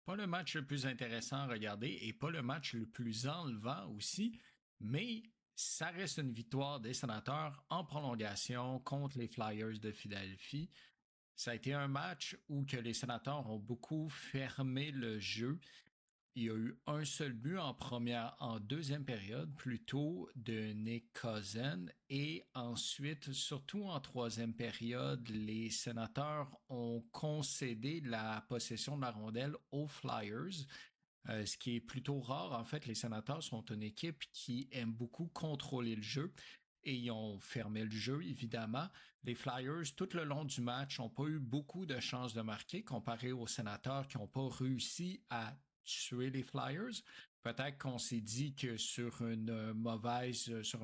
Pas le match le plus intéressant à regarder et pas le match le plus enlevant aussi, mais ça reste une victoire des Sénateurs en prolongation contre les Flyers de Philadelphie. Ça a été un match où que les Sénateurs ont beaucoup fermé le jeu. Il y a eu un seul but en deuxième période plutôt de Nick Cousin et ensuite, surtout en troisième période, les Sénateurs ont concédé la possession de la rondelle aux Flyers. Ce qui est plutôt rare, en fait, les Sénateurs sont une équipe qui aime beaucoup contrôler le jeu et ils ont fermé le jeu, évidemment. Les Flyers, tout le long du match, n'ont pas eu beaucoup de chances de marquer comparé aux Sénateurs qui n'ont pas réussi à tuer les Flyers. Peut-être qu'on s'est dit que sur sur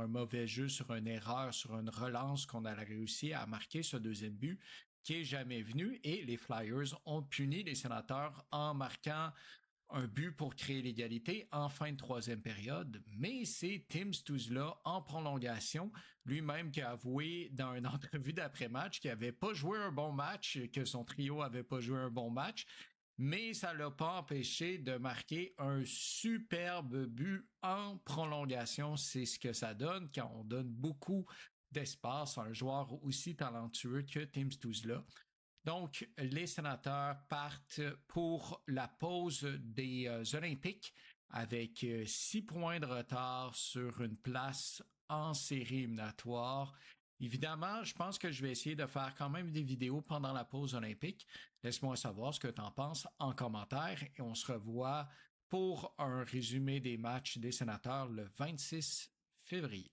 un mauvais jeu, sur une erreur, sur une relance, qu'on allait réussir à marquer ce deuxième but qui est jamais venu et les Flyers ont puni les Sénateurs en marquant un but pour créer l'égalité en fin de troisième période, mais c'est Tim Stützle en prolongation, lui-même qui a avoué dans une entrevue d'après-match qu'il n'avait pas joué un bon match, que son trio n'avait pas joué un bon match, mais ça ne l'a pas empêché de marquer un superbe but en prolongation. C'est ce que ça donne quand on donne beaucoup d'espace à un joueur aussi talentueux que Tim Stützle. Donc, les sénateurs partent pour la pause des Olympiques avec 6 points de retard sur une place en série éliminatoire. Évidemment, je pense que je vais essayer de faire quand même des vidéos pendant la pause olympique. Laisse-moi savoir ce que tu en penses en commentaire et on se revoit pour un résumé des matchs des sénateurs le 26 février.